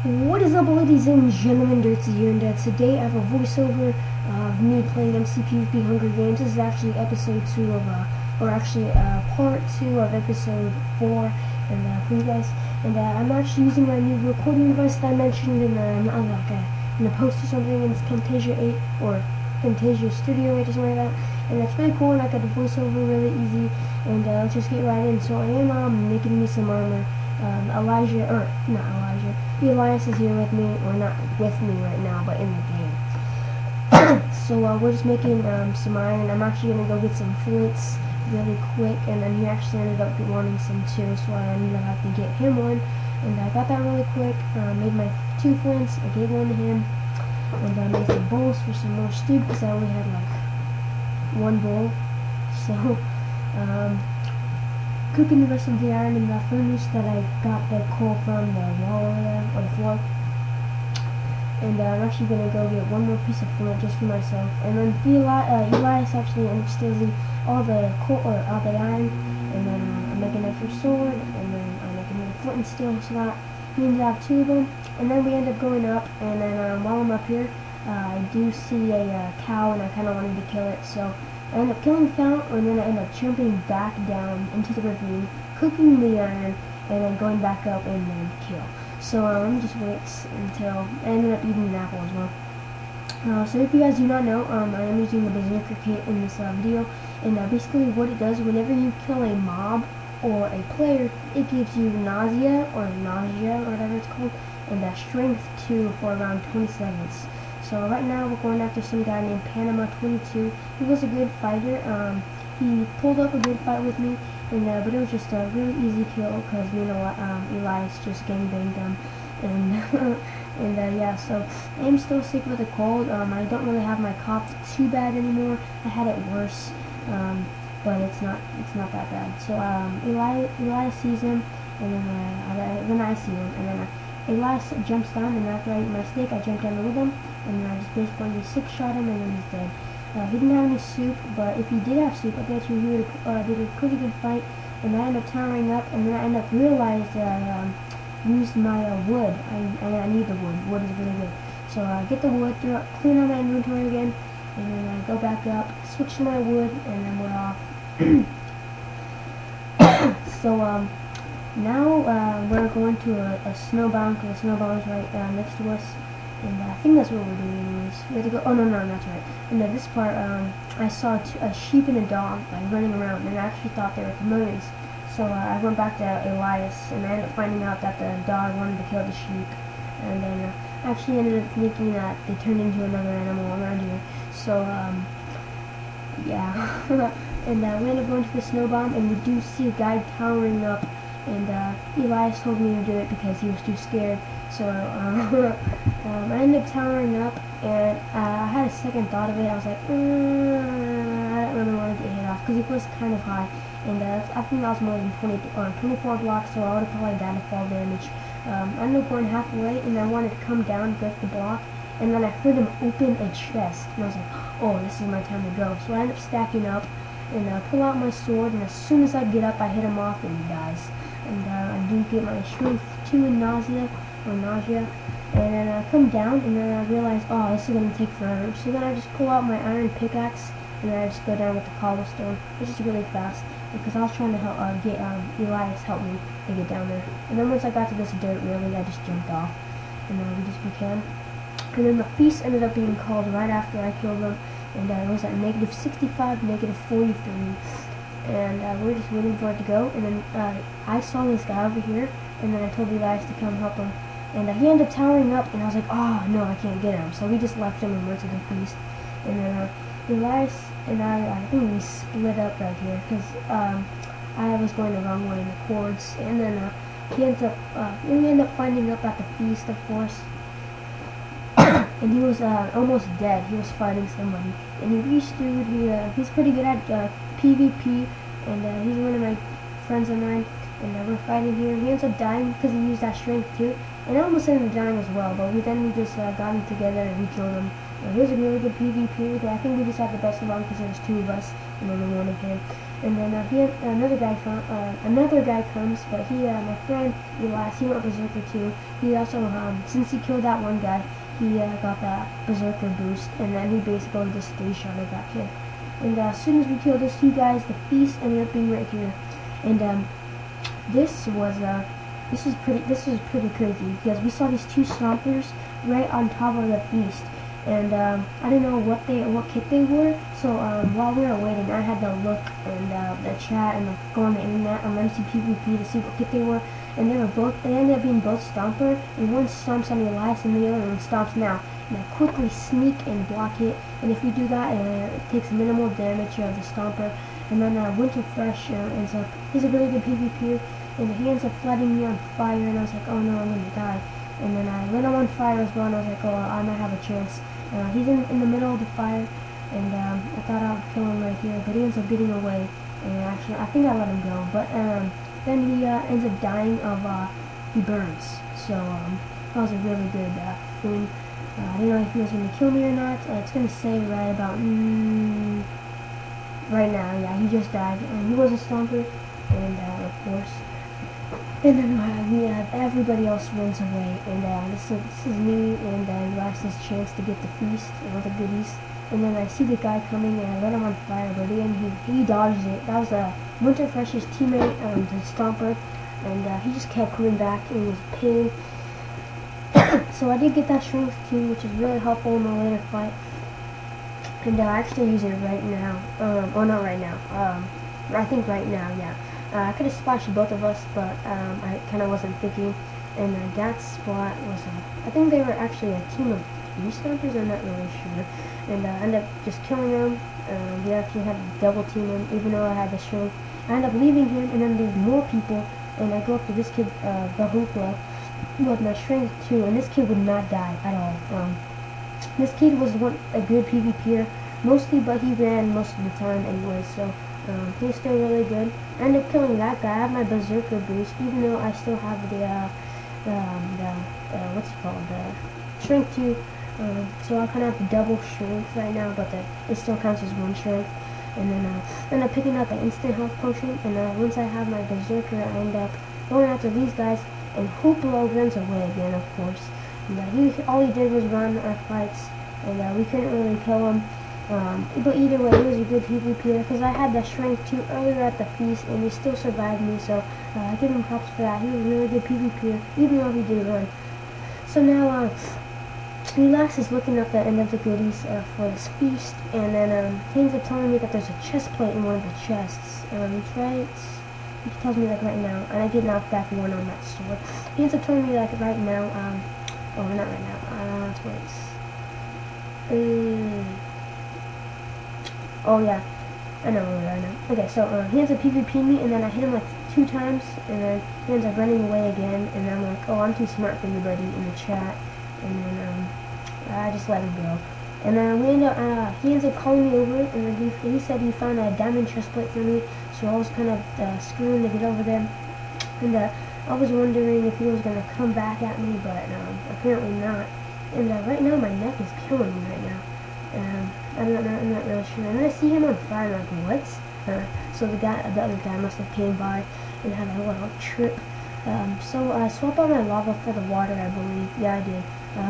What is up, ladies and gentlemen? Dirtzy here, and today I have a voiceover of me playing McPVP Hunger Games. This is actually episode 2 of, or actually part 2 of episode 4, and for you guys. And I'm actually using my new recording device that I mentioned in a post or something, and it's Camtasia 8 or Camtasia Studio 8 or something like that. And that's really cool, and I got the voiceover really easy. And let's just get right in. So I am making me some armor. Elias is here with me, or not with me right now, but in the game. So we're just making some iron, and I'm actually going to go get some flints really quick, and then he actually ended up wanting some too, so I ended up having to get him one, and I got that really quick, made my 2 flints, I gave one to him, and I made some bowls for some more stew, because I only had like 1 bowl, so cooking the rest of the iron in the furnace that I got the coal from the wall over there, or the floor. And I'm actually going to go get 1 more piece of flint just for myself. And then Elias actually ended up stealing all the coal, or all the iron, and then I'm making an extra sword, and then I'm making a flint and steel, so that means I have 2 of them. And then we end up going up, and then while I'm up here, I do see a cow, and I kind of wanted to kill it, so I end up killing the cow, and then I end up jumping back down into the ravine, cooking the iron, and then going back up and then kill. So let me just wait until I ended up eating an apple as well. So if you guys do not know, I am using the Berserker kit in this video, and basically what it does, whenever you kill a mob or a player, it gives you nausea or whatever it's called, and strength 2 for around 20 seconds. So right now we're going after some guy named Panama 22. He was a good fighter. He pulled up a good fight with me, and but it was just a really easy kill because Elias just gangbanged him, and yeah. So I am still sick with a cold. I don't really have my cough too bad anymore. I had it worse, but it's not that bad. So Elias sees him, and then I see him, and then Elias jumps down, and after I eat my steak, I jump down with him, and I just basically 6-shot him, and then he's dead. He didn't have any soup, but if he did have soup, I bet you he would have did a pretty good fight. And I ended up towering up, and then I ended up realized that I used my wood. I need the wood. Wood is really good. So I get the wood, clean out my inventory again, and then I go back up, switch to my wood, and then we're off. So now we're going to a snow biome, because the snow biome is right next to us, and I think that's what we're doing anyways. We have to go, oh no, that's right. And this part, I saw a sheep and a dog like running around, and I actually thought they were chameleons. So I went back to Elias, and I ended up finding out that the dog wanted to kill the sheep, and then I actually ended up thinking that they turned into another animal around here. So yeah. And we ended up going to the snow biome, and we do see a guy towering up, and Elias told me to do it because he was too scared. So I ended up towering up, and I had a second thought of it. I was like, I don't really want to get hit off because it was kind of high, and I think that was more than 24 blocks, so I would have probably died of fall damage. I ended up going halfway, and I wanted to come down, break the block, and then I heard him open a chest, and I was like, oh, this is my time to go. So I ended up stacking up, and pull out my sword, and as soon as I get up, I hit him off, and he dies. And I do get my strength 2 in nausea, and then I come down, and then I realize, oh, this is going to take forever. So then I just pull out my iron pickaxe, and then I just go down with the cobblestone, which is really fast, because I was trying to help get Elias help me to get down there. And then once I got to this dirt, really, I just jumped off, and we just began. And then the feast ended up being called right after I killed them, and it was at -65, -43. And we were just waiting for it to go, and then I saw this guy over here, and then I told Elias to come help him, and he ended up towering up, and I was like, oh no, I can't get him. So we just left him and went to the feast, and then Elias and I think we split up right here, because I was going the wrong way in the cords, and then we ended up finding up at the feast, of course. And he was almost dead. He was fighting somebody, and he reached through. He's pretty good at PvP, and he's one of my friends of mine, and we're fighting here. He ends up dying because he used that strength too, and I almost ended up dying as well, but we just got him together and we killed him. He was a really good PvP, but I think we just had the best of him because there was 2 of us, and only 1 of him. And then another guy comes, but my friend Elias, he went Berserker too. He also, since he killed that one guy, he got that Berserker boost, and then he basically just three-shotted that kid. And as soon as we killed those two guys, the feast ended up being right here. And this was pretty crazy because we saw these two stompers right on top of the feast. And I didn't know what kit they were, so while we were waiting, I had to look in the chat and go on the internet on MCPVP to see what kit they were, and they ended up being both Stomper, and one stomps on Elias and the other one stomps now. And I quickly sneak and block it, and if you do that, it takes minimal damage of the Stomper. And then Winter Fresh he's a really good PvPer, and he ends up flooding me on fire, and I was like, oh no, I'm gonna die. And then I lit him on fire as well, and I was like, oh, I might have a chance. He's in the middle of the fire, and I thought I would kill him right here, but he ends up getting away, and actually, I think I let him go, but then he ends up dying of, he burns, so that was a really good thing. I didn't know if he was going to kill me or not. It's going to say right about, right now, yeah, he just died, and he was a Stomper, and of course. And then everybody else runs away, and this is me and Elias's chance to get the feast and all the goodies. And then I see the guy coming, and I let him on fire, but then he dodged it. That was Winter Fresh's teammate, the Stomper, and he just kept coming back and was pain. So I did get that strength too, which is really helpful in the later fight. And I actually use it right now. Well, not right now. I think right now, yeah. I could have splashed both of us, but I kind of wasn't thinking. And that spot was, I think they were actually a team of 3 Stompers, I'm not really sure. And I ended up just killing them. We actually had to double team him, even though I had the strength. I ended up leaving him, and then there's more people. And I go up to this kid, the Hoopla, with my strength too, and this kid would not die at all. This kid was a good PvPer, mostly, but he ran most of the time anyway, so he was still really good. I ended up killing that guy. I have my Berserker boost, even though I still have the what's it called, the strength 2, so I kind of have double strength right now, but it still counts as 1 strength. And then I end up picking up the instant health potion, and once I have my Berserker, I end up going after these guys, and Hoopla runs away again, of course. And all he did was run our fights, and we couldn't really kill him. But either way, he was a good PvPer, because I had that strength 2 earlier at the feast, and he still survived me, so I give him props for that. He was a really good PvPer, even though he did run. So now, Elias is looking up the end of the goodies for this feast, and then he ends up telling me that there's a chest plate in one of the chests. It's right... He tells me like right now, and I get knocked back 1 on that sword. He ends up telling me like right now, oh, not right now, let's wait. Oh yeah, I know right now. Okay, so he ends up PvPing me, and then I hit him like 2 times, and then he ends up running away again, and I'm like, oh, I'm too smart for you, buddy, in the chat, and then I just let him go. And then he ends up calling me over, and then he said he found a diamond chest plate for me, so I was kind of screwing to get over there. And I was wondering if he was going to come back at me, but apparently not. And right now my neck is killing me right now. I'm not really sure. And then I see him on fire, I'm like, what? So the other guy must have came by and had a little trip. So I swap out my lava for the water, I believe. Yeah, I did.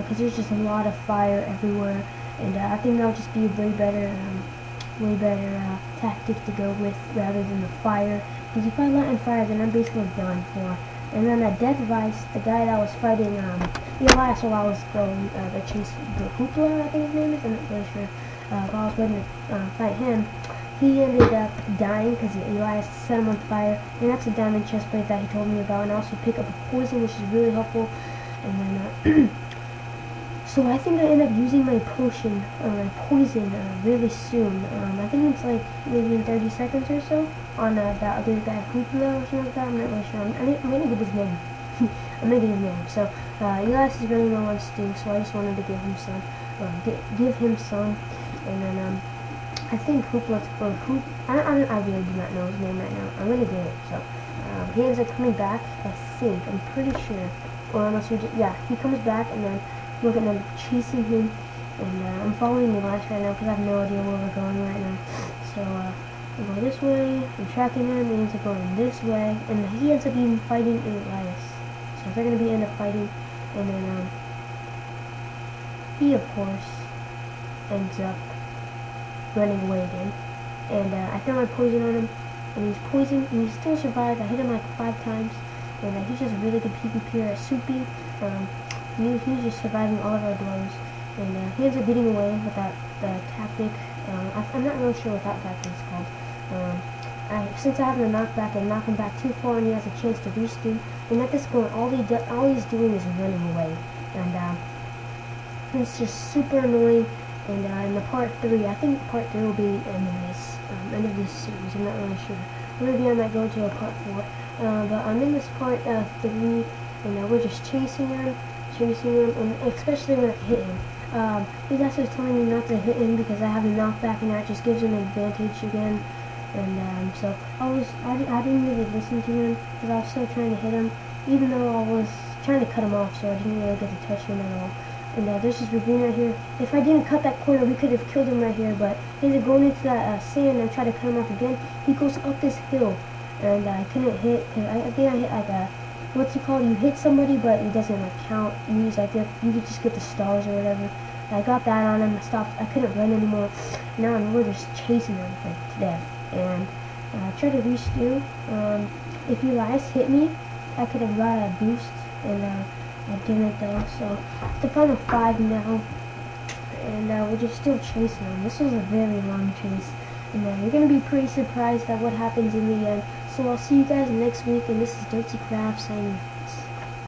Because there's just a lot of fire everywhere. And I think that would just be a way better tactic to go with rather than the fire. Because if I light on fire, then I'm basically done for. And then Death Vice, the guy that was fighting Elias while I was going to chase the Hoopla, I think his name is, I'm not really sure. While I was waiting to fight him, he ended up dying because Elias set him on fire. And that's a diamond chest plate that he told me about. And I also pick up a poison, which is really helpful. And then so I think I end up using my potion, my poison, really soon. I think it's like maybe in 30 seconds or so on that other guy, Hoopla or something like that. I'm not really sure. I'm gonna get his name. I'm gonna get his name. So Elias is running on Sting, so I just wanted to give him some. And then I think Hoopla or Hoop. I really do not know his name right now. I'm gonna get it. So he ends up coming back. I think I'm pretty sure. Or unless he comes back, and then we're gonna be chasing him, and I'm following Elias right now because I have no idea where we're going right now. So I go this way, I'm tracking him, he ends up going this way, and he ends up even fighting Elias. So they're going to end up fighting, and then he, of course, ends up running away again. And I throw my poison on him, and he's poisoned, and he still survived. I hit him like 5 times, and he's just a really good PvPer at Soupy. He's just surviving all of our blows, and he ends up getting away with that tactic. I'm not really sure what that tactic is called. Since I have the knockback, I knock him back too far, and he has a chance to resto. And at this point, all he's doing is running away, and it's just super annoying. And in the part 3, I think part 3 will be the end of this series. I'm not really sure. Maybe I might go to a part 4. But I'm in this part 3, and we're just chasing him, and especially when I hit him. He guys was telling me not to hit him because I have a knockback, and that just gives him an advantage again. And so I didn't really listen to him because I was still trying to hit him, even though I was trying to cut him off, so I didn't really get to touch him at all. And there's this ravine right here. If I didn't cut that corner, we could have killed him right here, but he ends up going into that sand and try to cut him off again. He goes up this hill, and I couldn't hit. I think I hit like a, what's it called? You hit somebody, but it doesn't like count. You use like you could just get the stars or whatever. I got that on him. I stopped. I couldn't run anymore. Now we're just chasing him like to death. And I tried to resto. If Elias hit me, I could have got a boost, and I didn't though. So it's the final 5 now, and we're just still chasing him. This was a very long chase, and you're gonna be pretty surprised at what happens in the end. So I'll see you guys next week, and this is Dirtzy signing.